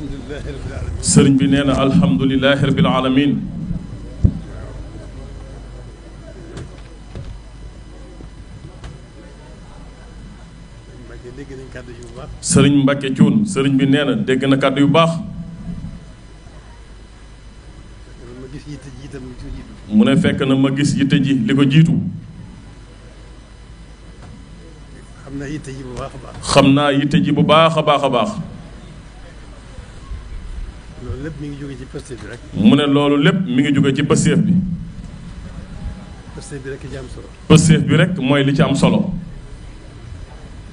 alhamdulilahi rabbil alamin. sëriñ bi nee na alhamdulilahi rabbil alamin. dégg nañ kàddu yu baax. sëriñ Mbacke Thioune sëriñ bi nee na dégg na kàddu yu baax. ma gis yitte ji itam li ko jiitu. mu ne fekk na ma gis yitte ji li ko jiitu. xam naa yitte ji bu baax a baax. xam naa yitte ji bu baax a baax a baax. loolu lépp mi ngi jóge ci pësteef bi rek. mu ne loolu lépp mi ngi jóge ci pësteef bi. pësteef bi rek ci am solo. pësteef bi rek mooy li ci am solo.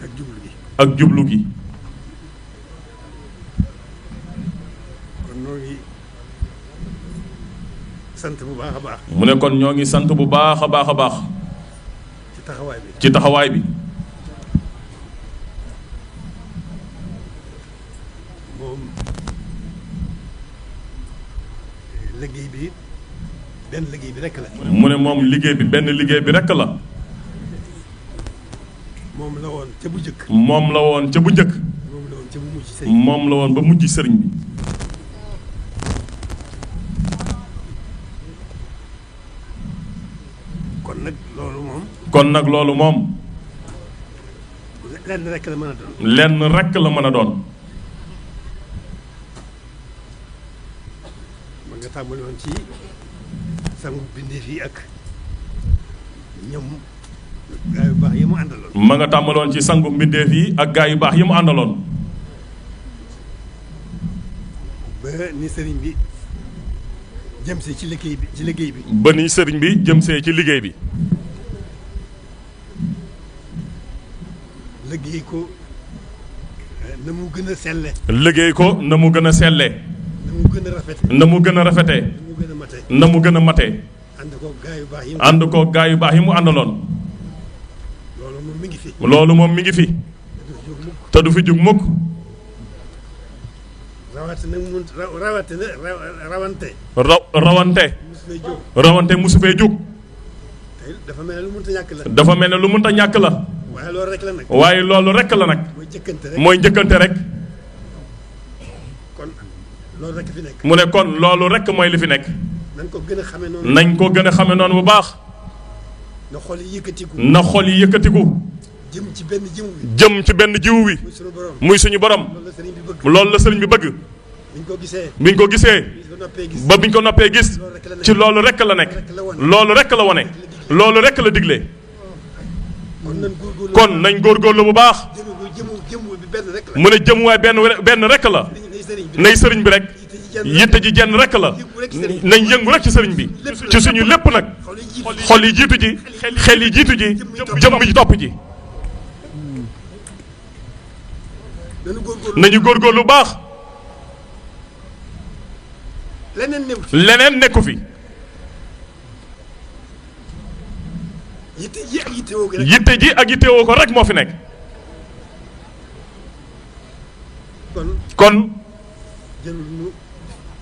ak jublu gi. ak jublu gi. kon ñoo ngi sant bu baax a baax. mu ne kon ñoo ngi sant bu baax a baax a baax. ci taxawaay bi. ci taxawaay bi. moom liggéey bi benn liggéey bi rek la. mu ne moom liggéey bi benn liggéey bi rek la. moom la woon ca bu njëkk. moom la woon ca bu njëkk. moom la woon ca bu mujj sëriñ. moom la woon ba mujj sëriñ bi. kon nag loolu moom. kon nag loolu moom. lenn rek la mën a doon. lenn rek la mën a doon. ma nga tàmbali woon ci sangu bindeef yi ak ñoom gaa yu baax yi mu àndaloon. ma nga tàmbaloon ci sangu mbindeef yi ak gaa yu baax yi mu àndaloon. ba ni sëriñ bi jëm see ci liggéey bi ci liggéey bi. ba ni sëriñ bi jëm see ci liggéey bi. liggéey ko na mu gën a selle. liggéey ko na mu gën a sellee. na mu gën a rafete. na mu gën a rafetee. na mu gën a matee. na mu gën a matee. ànd ko gaa yu baax yi. ànd ko gaa yu baax yi mu àndaloon. loolu moom mi ngi fi. loolu moom mi ngi fi. te du fi jug mukk. rawatina mun rawatina rawante. rawante. mosu fay jóg. rawante musu fee jug. tey dafa mel ne lu mënta ñàkk la. dafa mel ne lu mënta ñàkk la. waaye loolu rek la nag. waaye loolu rek la nag. mooy jëkkante rek. mooy njëkkante rek. kon loolu rek fi nekk. mu ne kon loolu rek mooy li fi nekk. nañ ko gën a xamee noonu. nañ ko gën a xame noonu bu baax. na xol yi yëkkatiku. na xol yi yëkkatiku. jëm ci benn jiw bi. jëm ci benn jiwu wi. muy sunu borom. muy suñu borom. loolu la sëriñ bi bëgg. loolu la sëriñ bi bëgg. biñ ko gisee. biñ ko gisee. biñ ko noppee gis. ba biñ ko noppee gis. ci loolu rek la nekk. loolu rek la wone. loolu rek la digle. kon nañ góorgóorlu. kon nañ góorgóorlu bu baax. jëmu bi benn rek la. mu ne jëmuwaay benn rek la. nay sëriñ bi rek. yitte ji jenn rek la. nañ yëngu rek ci sëriñ bi. ci suñu lépp nag. xol yi jiitu ji. xel yi jiitu ji. jëmm ji topp ji. nañu góorgóorlu bu baax. leneen nekku fi. yitte ji ak yittewoo ko rek. yitte ji ak yittewoo ko rek moo fi nekk. kon. jarul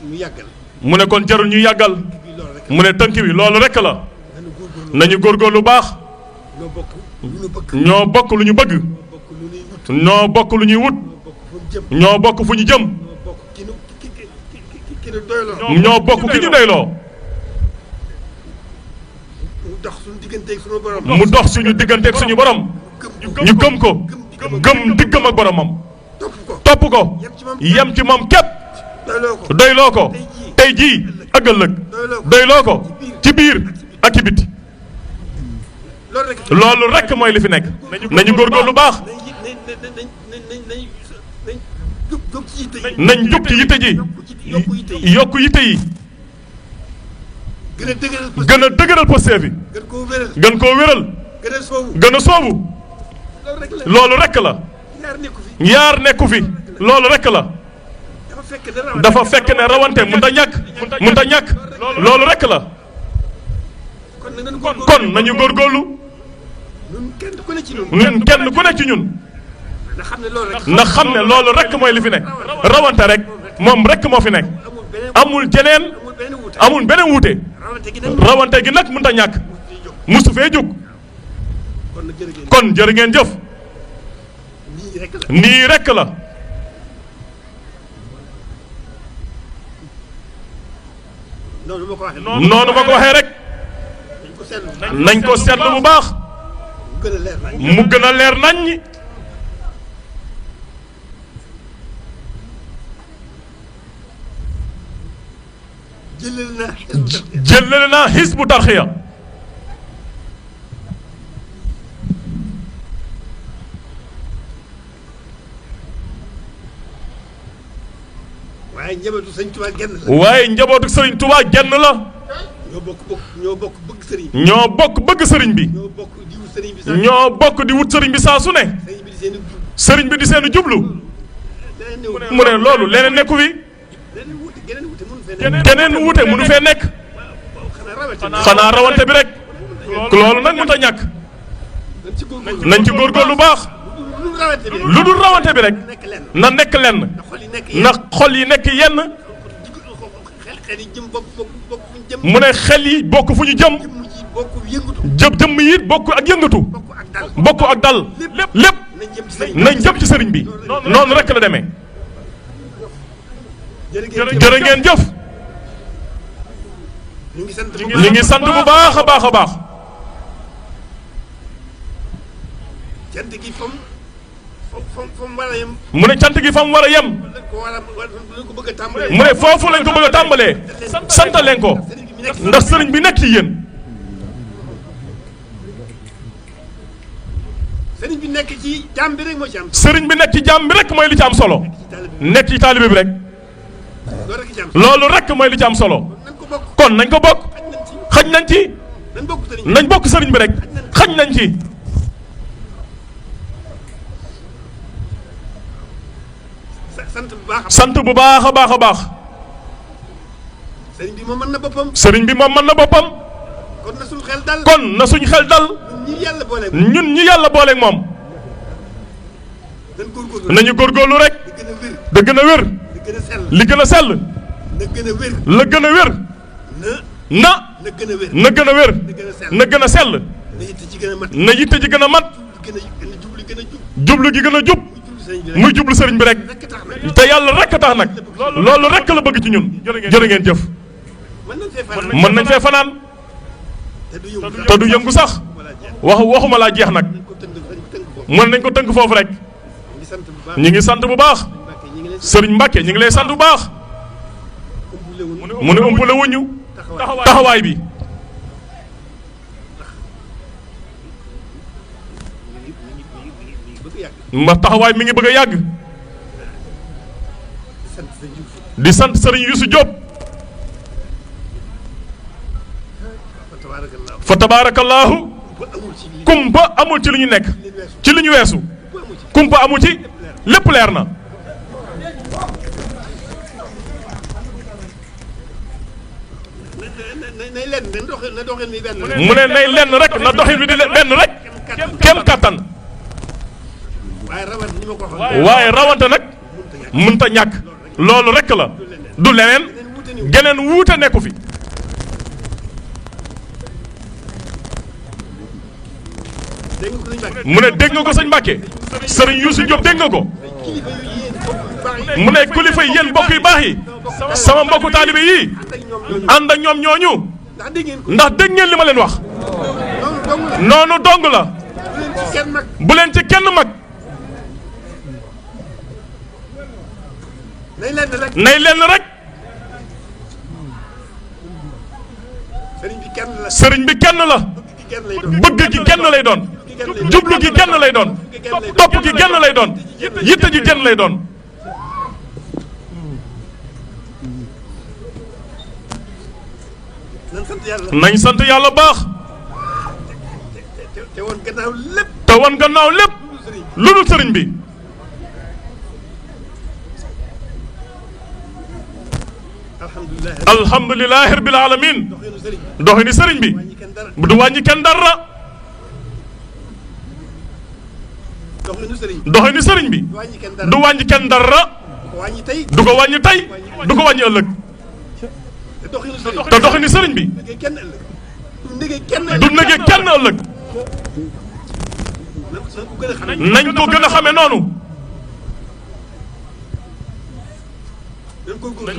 ñu yàggal. mu ne kon jarul ñu yàggal. mu ne tënk bi loolu rek la. nañu góorgóorlu lu baax. ñoo bokk lu ñu bëgg. ñoo bokk lu ñuy wut. ñoo bokk fu ñu jëm. ñoo bokk ki ñu doyloo. mu dox suñu digganteeg suñu borom. mu dox suñu digganteeg suñu borom. ñu gëm ko. gëm diggam ak boromam. topp ko. yem ci moom képp. doyloo ko. tey jii ak ëllëg. doyloo ko ci biir ak ci biti. loolu rek mooy li fi nekk. nañu góorgóorlu lu baax. nañ jóg ci yitte ji. yokku yitte yi. gën a dëgëral posté bi. gën koo wéral. gën a soobu. loolu rek la. ñaar nekku fi. loolu rek la. dafa fekk ne rawante mënut a ñàkk. mënut a ñàkk. loolu rek la. kon nañu góorgóorlu. ñun kenn ku ne ci ñun. na xam ne loolu rek mooy li fi nekk. rawante rek moom rek moo fi nekk. amul jeneen amul beneen wuute. rawante gi nag mënut a ñàkk. musu fee jóg. kon jërë ngeen jëf. nii rek la. noonu ma ko waxee rek nañ ko seetlu bu baax mu gën a leer nañ ñi. jëlale naa Hizbut Tarqiyyah waaye njabootu sëñ Tuubaa genn la. waaye njabootu sëriñ Tuubaa genn la. ñoo bokk bëgg sëriñ bi. ñoo bokk bëgg sëriñ bi. ñoo bokk di wut sëriñ bi saa. ñoo bokk di wut sëriñ bi saa su ne. sëriñ bi di seen jublu. mu ne loolu leneen nekku fi. geneen wute mënu fee nekk. xanaa rawante bi rek. loolu nag mënut a ñàkk. nañ ci góorgóorlu baax. lu dul rawante bi rek. na nekk lenn. na xol yi nekk yenn. mu ne xel yi bokk fu ñu jëm. jëmm yi bokk ak yëngatu. bokk ak dal. lépp nañ jëm ci sëriñ bi. noonu rek la demee. jërë ngeen jëf. ñu ngi sant bu baax a baax a baax. mu ne cant gi fa mu war a yem. mu ne foofu lañ ko bëgg a tàmbalee. sant leen ko ndax sëriñ bi nekk ci yéen. sëriñ bi nekk ci jàmm bi rek moo ci am. sëriñ bi nekk ci jàmm bi rek mooy li ci am solo. nekk ci taalibe bi rek. loolu rek mooy li ci am solo. kon nañ ko bokk. xaj nañ ci. nañ bokk sëriñ bi rek. xaj nañ ci. sant bu baax a baax a baax. sëriñ bi moom mën na boppam. sëriñ bi moom mën na boppam. kon na suñu xel dal. kon na suñu xel dal. ñun ñi yàlla booleeg moom. nañu góorgóorlu rek. da gën a wér. li gën a sell. la gën a wér. na gën a wér. na gën a sell. na yitte ji gën a mat. jublu gi gën a jub. muy jublu sëriñ bi rek. te yàlla rek a tax nag. loolu rek la bëgg ci ñun. jërë ngeen jëf. mën nañ fee fanaan. te du yëngu sax. waxuma laa jeex nag. mën nañ ko tënk foofu rek. ñi ngi sant bu baax. sëriñ Mbàkke ñi ngi lay sant bu baax. mu ne ëmpale wuñu taxawaay bi. ndax taxawaay mi ngi bëgg a yàgg. di sant sëriñ Youssou Diop. fa tabaarakallaahu. kumpa amul ci li ñu nekk. ci li ñu weesu. kumpa amul ci lépp leer na. mu ne nay lenn rek na doxin wi di benn rek. kem kattan. waaye rawante nag mënta ñàkk. loolu rek la. du leneen. geneen wuute nekku fi. mu ne dégg nga ko sëñ Mbàkke. sëriñ Youssou Diop dégg nga ko. mu ne kilifa yi yéen mbokk yu baax yi. sama mbokku taalibe yi. ànd ak ñoom ñooñu. ndax dégg ngeen li ma leen wax. noonu dong la. bu leen ci kenn mag. nay lenn rek. sëriñ bi kenn la. bëgg gi kenn lay doon. jublu gi kenn lay doon. topp gi kenn lay doon. yitte gi kenn lay doon. nañ sant yàlla baax. te woon gannaaw lépp. lu dul sëriñ bi. alhamdulilahi rabbil alamin. doxini sëriñ bi. du wàññi kenn dara. doxini sëriñ bi. du wàññi kenn dara. du ko wàññi tey. du ko wàññi ëllëg. te doxini sëriñ bi. du nege kenn ëllëg. nañ ko gën a xame noonu.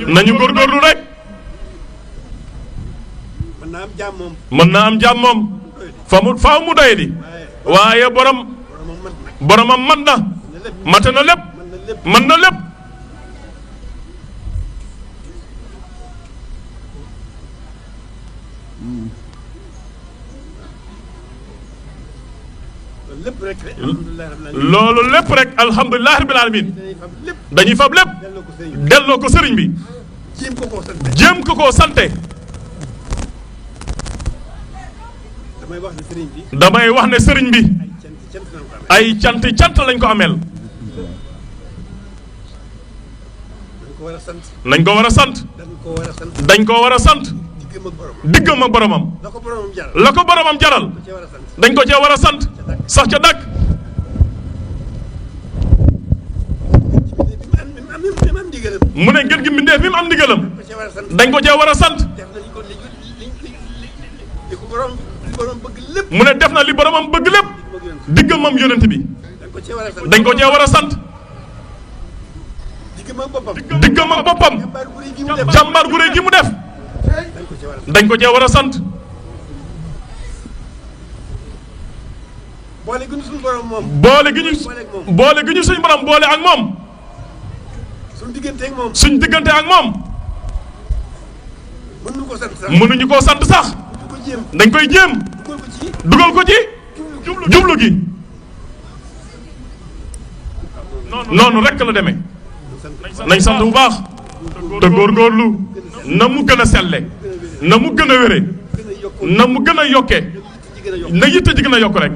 nañu góorgóorlu rek. naa am jàmm moom. mën naa am jàmm moom faaw mu doy di waaye boromam mat na mate na lépp mën na lépp. loolu lépp rek alhamdulilah rabbil alamin dañuy fab lépp delloo ko sëriñ bi jéem ko koo sante. damay wax ne sëriñ bi ay cant lañ ko ameel. nañ ko war a sant. dañ ko war a sant. diggam ak boromam. la ko boromam jaral. dañ ko cee war a sant. sax ca dàkk. mu ne ngeen gi mbindeef mi mu am ndigalam. dañ ko cee war a sant. mu ne def na li boromam bëgg lépp. diggam moom yonent bi. dañ ko cee war a sant. diggam ak boppam. jàmbaar gu réy gi mu def. dañ ko cee war a sant. boole gi ñu suñu borom moom. boole gi ñu suñu borom boole ak moom. suñu diggante ak moom. suñu diggante ak moom. mënuñu ko sant sax. mënuñu koo sant sax. dañ koy jéem. dugal ko ci. jublu gi. noonu rekk la demee. nañ sant bu baax. te góorgóorlu. na mu gën a selle. na mu gën a wére. na mu gën a yokke. na yitte ji gën a yokk rek.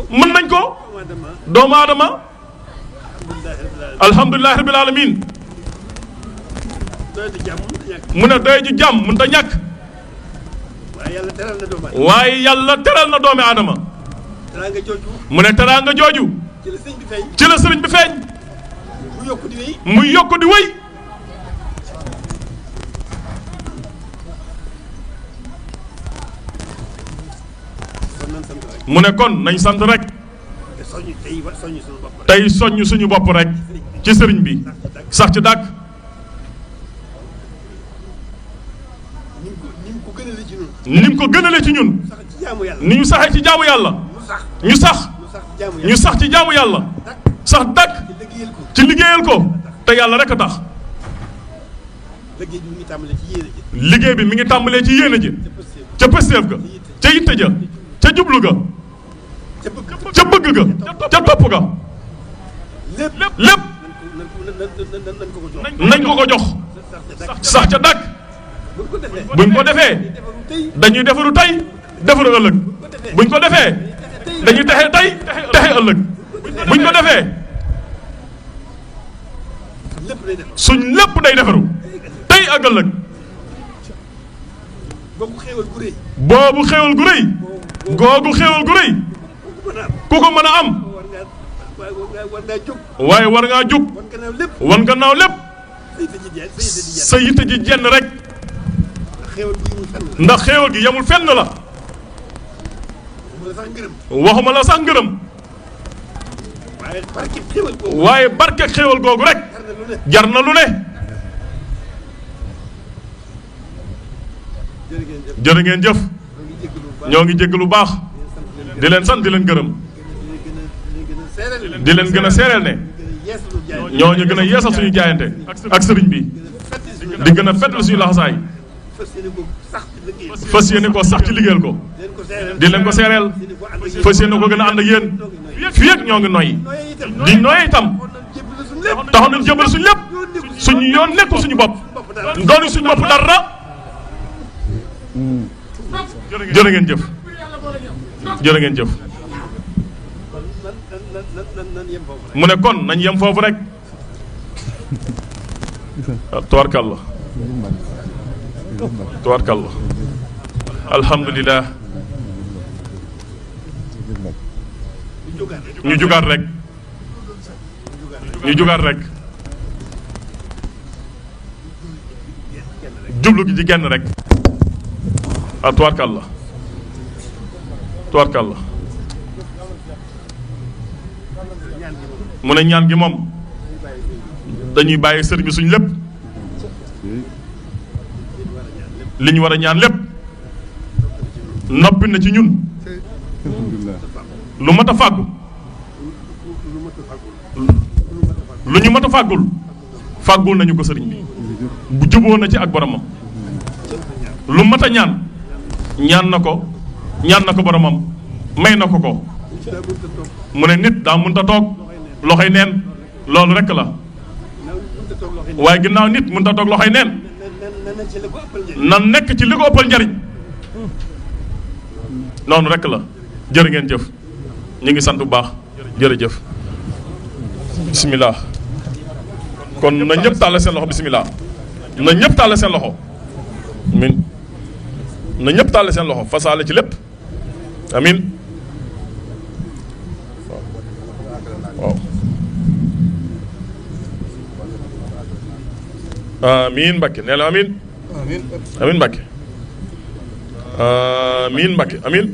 mën nañ ko. doomu aadama. alhamdulilah rabbil alamin. mu ne doy ji jàmm mënut a ñàkk. waaye yàlla teral na doomi aadama. mu ne teraanga jooju. ci la sëriñ bi feeñ. muy yokk di wéy. mu ne kon nañ sant rek. tey soññ suñu bopp rek. ci sëriñ bi. sax ci dàkk. ni mu ko gënale ci ñun. ni ñu saxee ci jaamu yàlla. ñu sax ci jaamu yàlla. sax dàkk. ci liggéeyal ko. te yàlla rek a tax. liggéey bi mi ngi tàmbalee ci yéene ji. ca pësteef ga. ca yitte ja. ca jublu ga. ca bëgg ga. ca topp ga. lépp. nañ ko jox. sax ca dàkk. buñ ko defee. dañuy defaru tey defaru ëllëg. buñ ko defee. dañuy texe tey texe ëllëg. buñ ko defee. suñ lépp day defaru tey ak ëllëg. boobu xéewal gu rëy. googu xéewal gu rëy. ku ko mën a am. waaye war ngaa jóg. wan gannaaw lépp. sa yitte ji jenn rek. ndax xéewal gi yamul fenn la. waxuma la sax ngërëm. waaye barke xéewal googu rek. jar na lu ne. jërë ngeen jëf. ñoo ngi jégg lu baax. di leen sant di leen gërëm. di leen gën a seereel ne. ñooñu gën a yeesal suñu jaayante. ak sëriñ bi. di gën a fettal suñu laxasaay. fas yéene ko sax ci liggéeyal ko. di leen ko seereel. fas yéene ko gën a ànd ak yéen. fii ak ñoo ngi noyyi. di noyyi itam. taxaw nañ jëbal suñu lépp. suñu yoon nekkul suñu bopp. doonu suñu bopp dara. jërë ngeen jëf. jërë ngeen jëf. mu ne kon nañ yem foofu rek. tubaarkàlla. tubaarkàlla. alhamdulilah. ñu jugaat rek. ñu jugaat rek. jublu gi ci genn rek. tubaarkàlla. tubaarkàlla. mu ne ñaan gi moom dañuy bàyyi sëriñ bi suñ lépp. li ñu war a ñaan lépp noppi na ci ñun lu mat a fàggu lu ñu mat a fàggul fàggul nañu ko sëriñ bi bu juboo na ci ak boromam lu mat a ñaan ñaan na ko boromam may na ko ko mu ne nit daa mënta toog loxoy neen loolu rekk la waaye ginnaaw nit mënta toog loxoy neen na nekk ci li ko ëppal njariñ noonu rekk la jërë ngeen jëf ñu ngi sant bu baax jërëjëf bismillah kon na ñëpp tàllal seen loxo bismillah na ñëpp tàllal seen loxo amin na ñëpp tàllal seen loxo fasaale ci lépp amin waaw amin Mbàkke nee la amin amin Mbàkke amin Mbàkke amin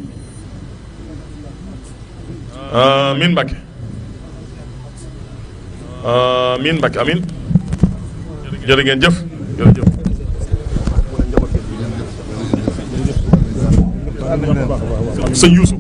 amin Mbàkke amin Mbàkke amin jërë ngeen jëf jërëjëf sëñ Youssou